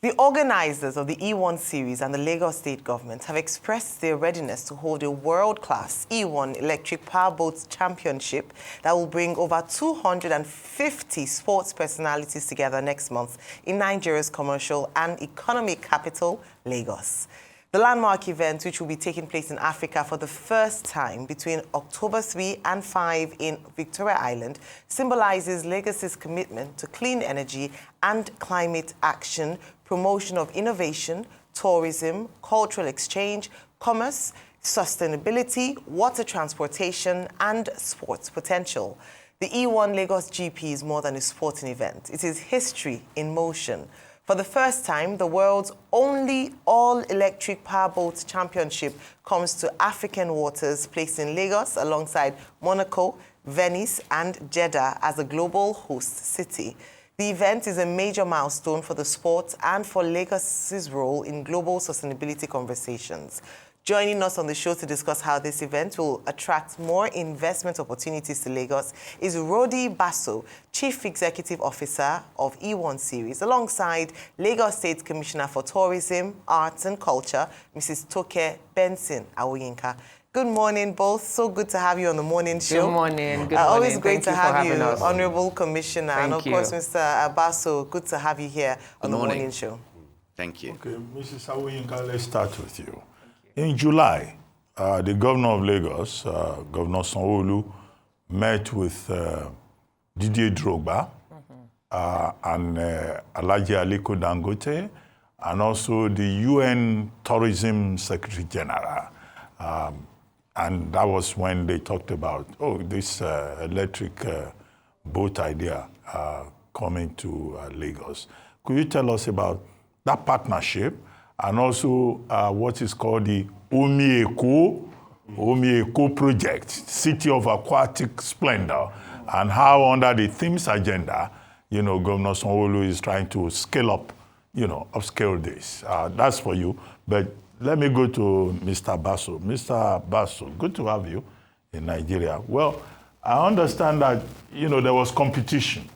The organizers of the E1 series and the Lagos State government have expressed their readiness to hold a world-class E1 Electric Powerboat Championship that will bring over 250 sports personalities together next month in Nigeria's commercial and economic capital, Lagos. The landmark event, which will be taking place in Africa for the first time between October 3 and 5 in Victoria Island, symbolizes Lagos's commitment to clean energy and climate action, promotion of innovation, tourism, cultural exchange, commerce, sustainability, water transportation, and sports potential. The E1 Lagos GP is more than a sporting event. It is history in motion. For the first time, the world's only all-electric powerboat championship comes to African waters, placed in Lagos alongside Monaco, Venice, and Jeddah as a global host city. The event is a major milestone for the sport and for Lagos's role in global sustainability conversations. Joining us on the show to discuss how this event will attract more investment opportunities to Lagos is Rodi Basso, Chief Executive Officer of E1 Series, alongside Lagos State Commissioner for Tourism, Arts and Culture, Mrs. Toke Benson-Awoyinka. Good morning, both. So good to have you on the morning show. Good morning. Good morning. Always great to have you, us. Honorable Commissioner. Thank and of you. course, Mr. Basso, good to have you here on the morning show. Thank you. Okay, Mrs. Awoyinka, let's start with you. In July, the governor of Lagos, Governor Sanwo-Olu, met with Didier Drogba and Alhaji Aliko Dangote, and also the UN Tourism Secretary General. And that was when they talked about, this electric boat idea coming to Lagos. Could you tell us about that partnership? And also what is called the Omi Eco project, City of Aquatic Splendor, and how under the themes agenda, Governor Sanwo-Olu is trying to scale up, upscale this. That's for you. But let me go to Mr. Basso. Mr. Basso, good to have you in Nigeria. Well, I understand that, there was competition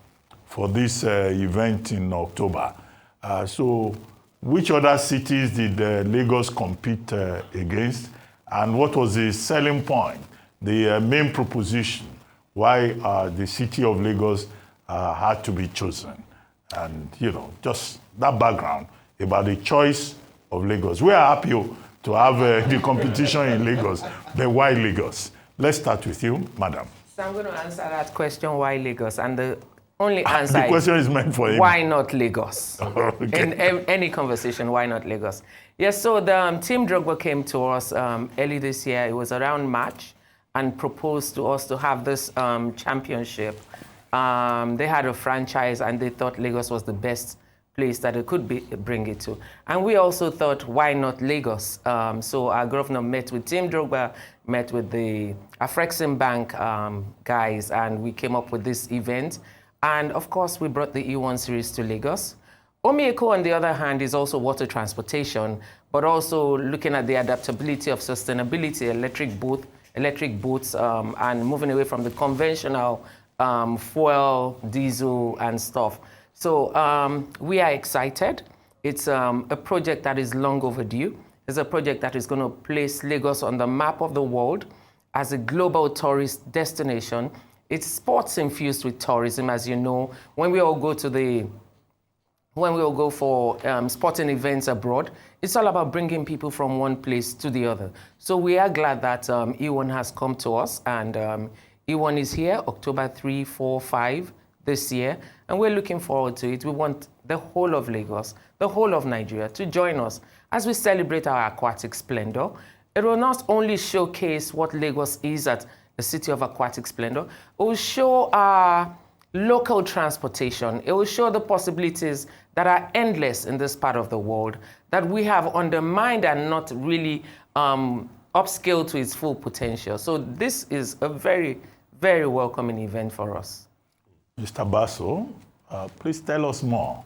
for this event in October. So which other cities did Lagos compete against? And what was the selling point, the main proposition, why the city of Lagos had to be chosen? And, just that background about the choice of Lagos. We are happy to have the competition in Lagos, but why Lagos? Let's start with you, madam. So I'm going to answer that question, why Lagos? And the only answer the question is meant for him. Why not Lagos? Okay. In any conversation, why not Lagos? Yes, so the Team Drogba came to us early this year. It was around March, and proposed to us to have this championship. They had a franchise, and they thought Lagos was the best place that it could bring it to. And we also thought, why not Lagos? So our governor met with Team Drogba, met with the Afrexim Bank guys, and we came up with this event. And of course, we brought the E1 series to Lagos. Omi Eco, on the other hand, is also water transportation, but also looking at the adaptability of sustainability, electric boats, and moving away from the conventional fuel, diesel, and stuff. So we are excited. It's a project that is long overdue. It's a project that is going to place Lagos on the map of the world as a global tourist destination. It's sports infused with tourism, as you know. When we all go for sporting events abroad, it's all about bringing people from one place to the other. So we are glad that E1 has come to us, and E1 is here October 3, 4, 5 this year, and we're looking forward to it. We want the whole of Lagos, the whole of Nigeria to join us as we celebrate our aquatic splendor. It will not only showcase what Lagos is at the City of Aquatic Splendor, it will show our local transportation. It will show the possibilities that are endless in this part of the world that we have undermined and not really upscaled to its full potential. So this is a very, very welcoming event for us. Mr. Basso, please tell us more.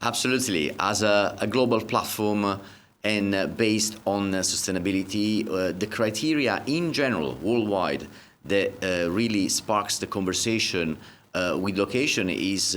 Absolutely. As a global platform and based on sustainability, the criteria in general, worldwide, that really sparks the conversation with location is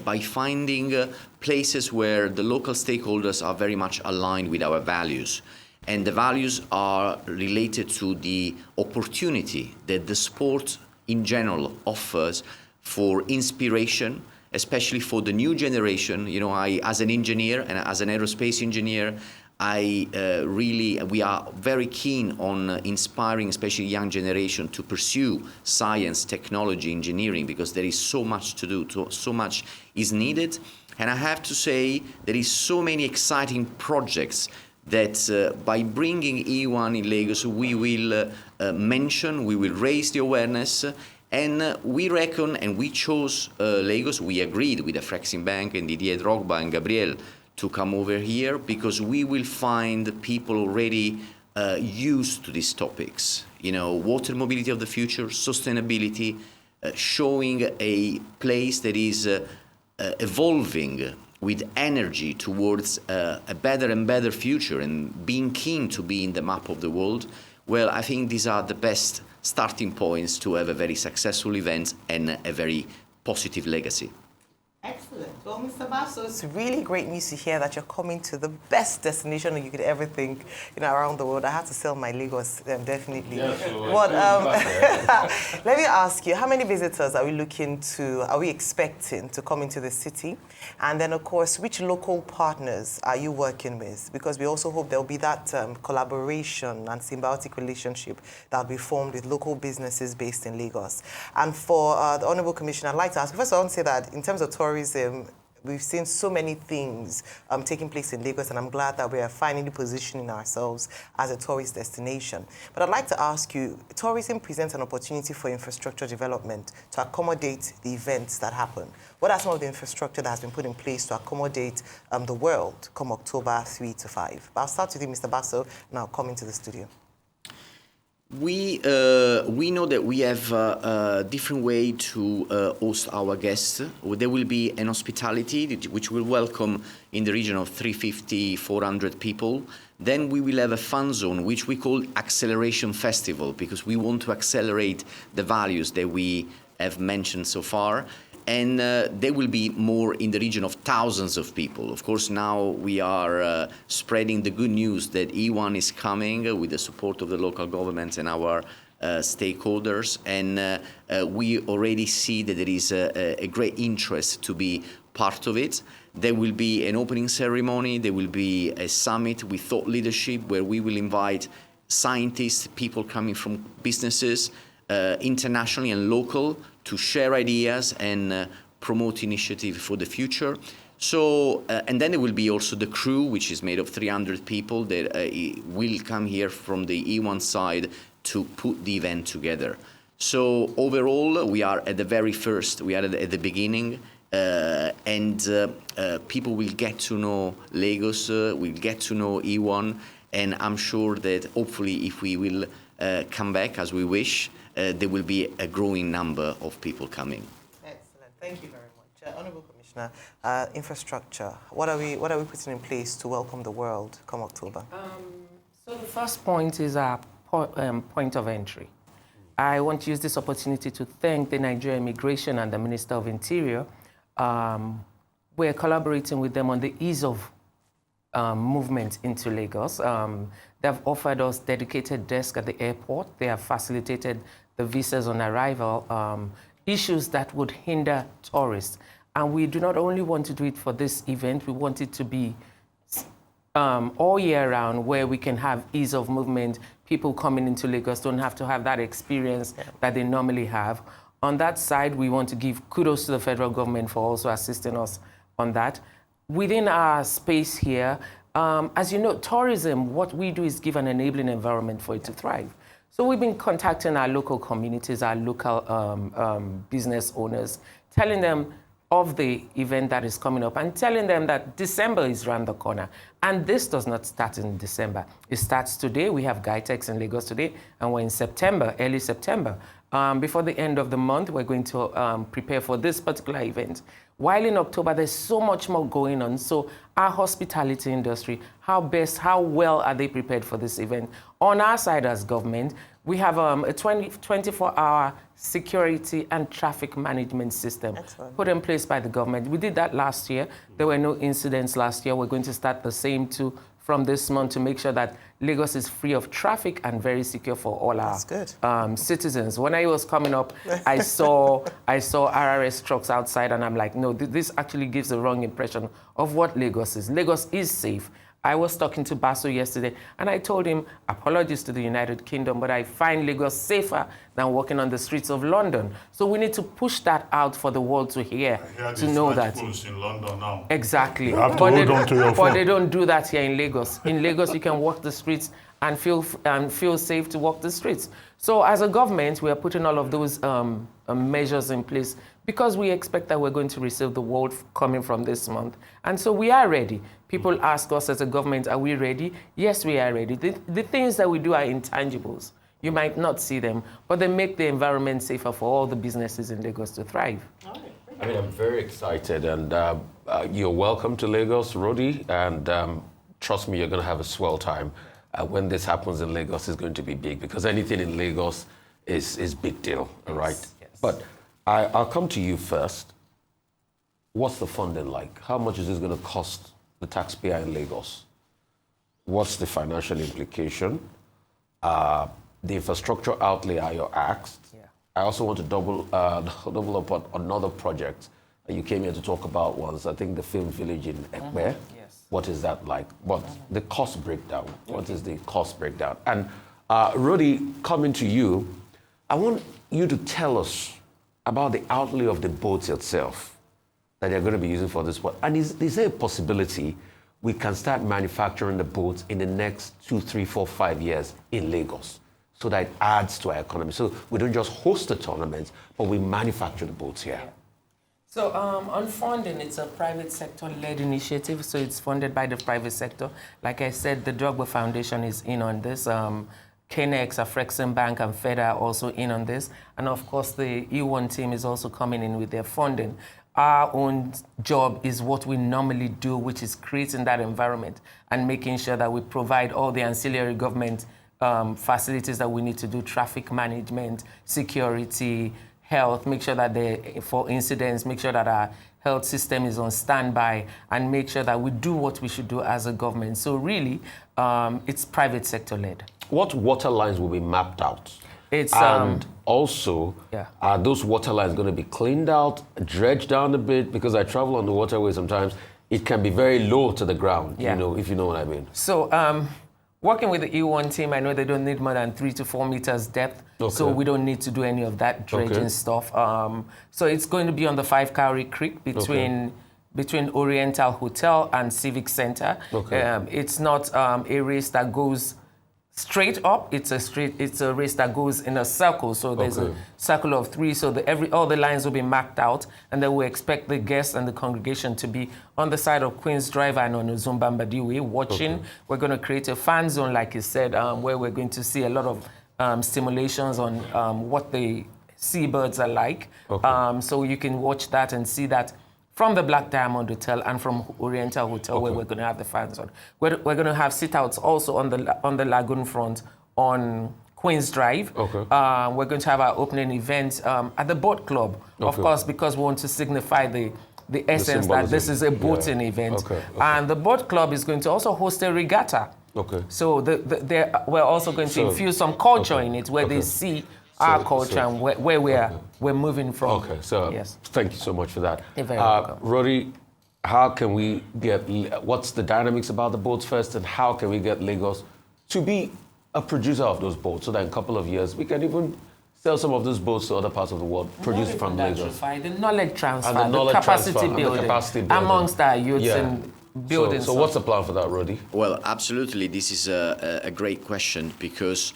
by finding places where the local stakeholders are very much aligned with our values. And the values are related to the opportunity that the sport in general offers for inspiration, especially for the new generation. You know, as an engineer and as an aerospace engineer, we are very keen on inspiring, especially young generation, to pursue science, technology, engineering, because there is so much to do, so much is needed. And I have to say, there is so many exciting projects that by bringing E1 in Lagos, we will mention, we will raise the awareness, and we reckon, and we chose Lagos, we agreed with the Flexing Bank and Didier Drogba and Gabriel to come over here, because we will find people already used to these topics. You know, water mobility of the future, sustainability, showing a place that is evolving with energy towards a better and better future, and being keen to be in the map of the world. Well, I think these are the best starting points to have a very successful event and a very positive legacy. Excellent. Well, Mr. Basso, it's really great news to hear that you're coming to the best destination you could ever think, around the world. I have to sell my Lagos, definitely. Yes, But let me ask you, how many visitors are we expecting to come into the city? And then, of course, which local partners are you working with? Because we also hope there'll be that collaboration and symbiotic relationship that'll be formed with local businesses based in Lagos. And for the Honorable Commissioner, I'd like to ask, first I want to say that in terms of tourism, we've seen so many things taking place in Lagos, and I'm glad that we are finally positioning ourselves as a tourist destination. But I'd like to ask you, tourism presents an opportunity for infrastructure development to accommodate the events that happen. What are some of the infrastructure that has been put in place to accommodate the world come October 3 to 5? But I'll start with you, Mr. Basso, and I'll come into the studio. We know that we have a different way to host our guests. There will be an hospitality which will welcome in the region of 350, 400 people. Then we will have a fun zone, which we call Acceleration Festival, because we want to accelerate the values that we have mentioned so far. And there will be more in the region of thousands of people. Of course, now we are spreading the good news that E1 is coming with the support of the local governments and our stakeholders. And we already see that there is a great interest to be part of it. There will be an opening ceremony. There will be a summit with thought leadership where we will invite scientists, people coming from businesses, internationally and local, to share ideas and promote initiatives for the future. So, and then there will be also the crew, which is made of 300 people that will come here from the E1 side to put the event together. So overall, we are at the very first, we are at the beginning, and people will get to know Lagos, will get to know E1, and I'm sure that hopefully if we will come back as we wish, there will be a growing number of people coming. Excellent. Thank you very much. Honourable Commissioner, infrastructure. What are we putting in place to welcome the world come October? So the first point is our point of entry. I want to use this opportunity to thank the Nigerian Immigration and the Minister of Interior. We're collaborating with them on the ease of movement into Lagos. They've offered us dedicated desks at the airport. They have facilitated the visas on arrival, issues that would hinder tourists. And we do not only want to do it for this event, we want it to be all year round, where we can have ease of movement. People coming into Lagos don't have to have that experience that they normally have. On that side, we want to give kudos to the federal government for also assisting us on that. Within our space here, as you know, tourism, what we do is give an enabling environment for it to thrive. So we've been contacting our local communities, our local business owners, telling them of the event that is coming up and telling them that December is around the corner. And this does not start in December. It starts today. We have GITEX in Lagos today, and we're in September, early September. Before the end of the month, we're going to prepare for this particular event. While in October, there's so much more going on. So our hospitality industry, how well are they prepared for this event? On our side as government, we have a 24-hour security and traffic management system put in place by the government. We did that last year. There were no incidents last year. We're going to start the same too from this month to make sure that Lagos is free of traffic and very secure for all our citizens. When I was coming up, I saw RRS trucks outside, and I'm like, no, this actually gives the wrong impression of what Lagos is. Lagos is safe. I was talking to Basso yesterday, and I told him, apologies to the United Kingdom, but I find Lagos safer than walking on the streets of London. So we need to push that out for the world to hear, to know that. In London now. Exactly. You have to hold on to your phone. But they don't do that here in Lagos. In Lagos, you can walk the streets and feel safe to walk the streets. So as a government, we are putting all of those measures in place because we expect that we're going to receive the world coming from this month. And so we are ready. People ask us as a government, are we ready? Yes, we are ready. The things that we do are intangibles. You might not see them, but they make the environment safer for all the businesses in Lagos to thrive. I mean, I'm very excited, and you're welcome to Lagos, Rodi, and trust me, you're going to have a swell time. When this happens in Lagos, it's going to be big, because anything in Lagos is big deal, all right? Yes. But I'll come to you first. What's the funding like? How much is this going to cost the taxpayer in Lagos? What's the financial implication? The infrastructure outlay are you asked? Yeah. I also want to double up on another project that you came here to talk about once. I think the film village in Ekpe. Yes. What is that like? What the cost breakdown? What is the cost breakdown? And Rodi, coming to you, I want you to tell us about the outlay of the boats itself that they're going to be using for this sport. And is there a possibility we can start manufacturing the boats in the next 2, 3, 4, 5 years in Lagos, so that it adds to our economy? So we don't just host the tournaments, but we manufacture the boats here. Yeah. So on funding, it's a private sector-led initiative, so it's funded by the private sector. Like I said, the Drogba Foundation is in on this. KNEX, Afrexim Bank, and FED are also in on this. And of course, the E1 team is also coming in with their funding. Our own job is what we normally do, which is creating that environment and making sure that we provide all the ancillary government facilities that we need to do: traffic management, security, health, make sure that for incidents, make sure that our health system is on standby, and make sure that we do what we should do as a government. So really, it's private sector led. What water lines will be mapped out? It's and also, yeah. Are those water lines going to be cleaned out, dredged down a bit? Because I travel on the waterway sometimes, it can be very low to the ground, yeah. if you know what I mean. So working with the E1 team, I know they don't need more than 3 to 4 meters depth, okay. So we don't need to do any of that dredging stuff. So it's going to be on the 5 Cowrie Creek between Oriental Hotel and Civic Center. Okay. It's not a race that goes straight up. It's a race that goes in a circle. So there's a circle of 3. So all the lines will be marked out, and then we expect the guests and the congregation to be on the side of Queen's Drive and on Uzumbambadiwe watching. Okay. We're going to create a fan zone, like you said, where we're going to see a lot of stimulations on what the seabirds are like. Okay. So you can watch that and see that from the Black Diamond Hotel and from Oriental Hotel, where we're going to have the fans on. We're going to have sit-outs also on the lagoon front on Queen's Drive. Okay. We're going to have our opening event at the boat club, of course, because we want to signify the essence that this is a boating event. Okay. And the boat club is going to also host a regatta. Okay. So we're also going to infuse some culture in it, where they see our culture and where we're moving from. Okay, so yes. Thank you so much for that. You're very welcome. Rodi, how can we what's the dynamics about the boats first, and how can we get Lagos to be a producer of those boats, so that in a couple of years we can even sell some of those boats to other parts of the world, produced from Lagos? The knowledge transfer, the capacity building amongst our youths and building. So what's the plan for that, Rodi? Well, absolutely. This is a great question, because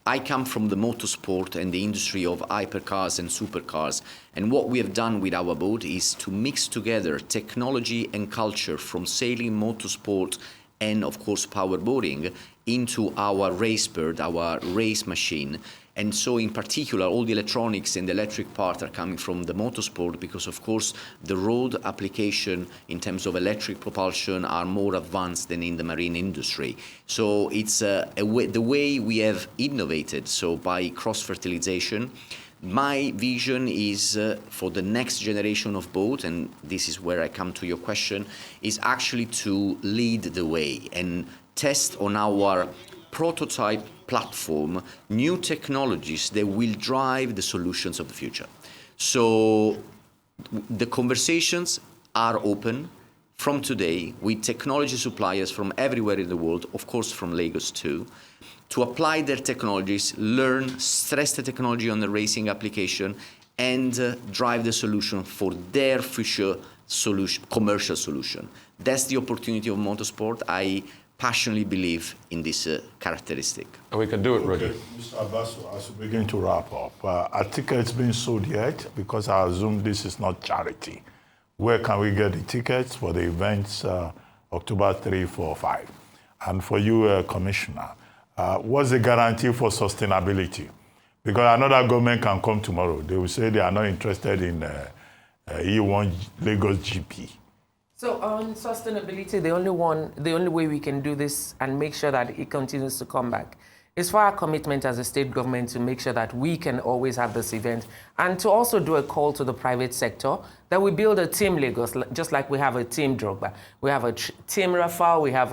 I come from the motorsport and the industry of hypercars and supercars, and what we have done with our boat is to mix together technology and culture from sailing, motorsport, and of course powerboating into our race bird, our race machine. And so in particular, all the electronics and the electric part are coming from the motorsport because, of course, the road application in terms of electric propulsion are more advanced than in the marine industry. So it's the way we have innovated, so by cross-fertilization. My vision is for the next generation of boat, and this is where I come to your question, is actually to lead the way and test on our prototype platform new technologies that will drive the solutions of the future. So the conversations are open from today with technology suppliers from everywhere in the world, of course from Lagos too, to apply their technologies, learn, stress the technology on the racing application, and drive the solution for their future solution, commercial solution. That's the opportunity of motorsport. I passionately believe in this characteristic. And we can do it, Rudy. Okay, Mr. Basso, as we begin to wrap up, are tickets being sold yet? Because I assume this is not charity. Where can we get the tickets for the events October 3, 4, 5? And for you, Commissioner, what's the guarantee for sustainability? Because another government can come tomorrow. They will say they are not interested in E1 Lagos GP. So on sustainability, the only way we can do this and make sure that it continues to come back is for our commitment as a state government to make sure that we can always have this event, and to also do a call to the private sector that we build a team Lagos, just like we have a team Drogba. We have a team Rafał, we have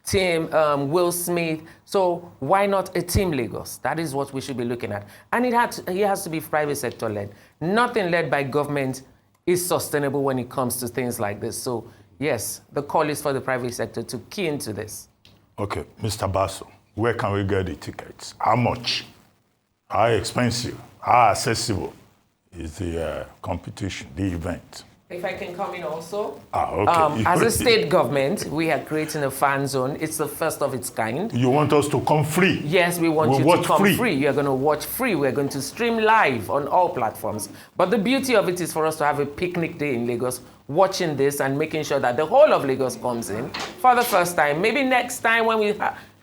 team Will Smith. So why not a team Lagos? That is what we should be looking at. And it has to be private sector led. Nothing led by government is sustainable when it comes to things like this. So yes, the call is for the private sector to key into this. Okay, Mr. Basso, where can we get the tickets? How much? How expensive? How accessible is the competition, the event? If I can come in also. Okay. As a state government, we are creating a fan zone. It's the first of its kind. You want us to come free? Yes, we want you to come free. You're going to watch free. We're going to stream live on all platforms. But the beauty of it is for us to have a picnic day in Lagos, watching this and making sure that the whole of Lagos comes in for the first time. Maybe next time when we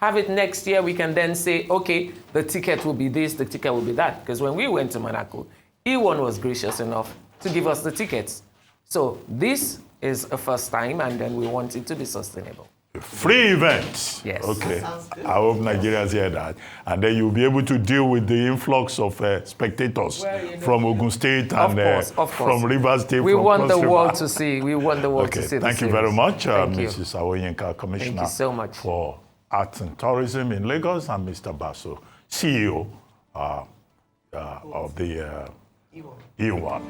have it next year, we can then say, okay, the ticket will be this, the ticket will be that. Because when we went to Monaco, E1 was gracious enough to give us the tickets. So this is a first time, and then we want it to be sustainable. Free events. Yes. Okay. I hope Nigerians hear that. And then you'll be able to deal with the influx of spectators from Ogun State and from Rivers State. We want the world to see. We want the world to see. Thank you very much, Thank you. Mrs. Awoyinka, Commissioner Thank you so much. for Arts and Tourism in Lagos, and Mr. Basso, CEO of the E1.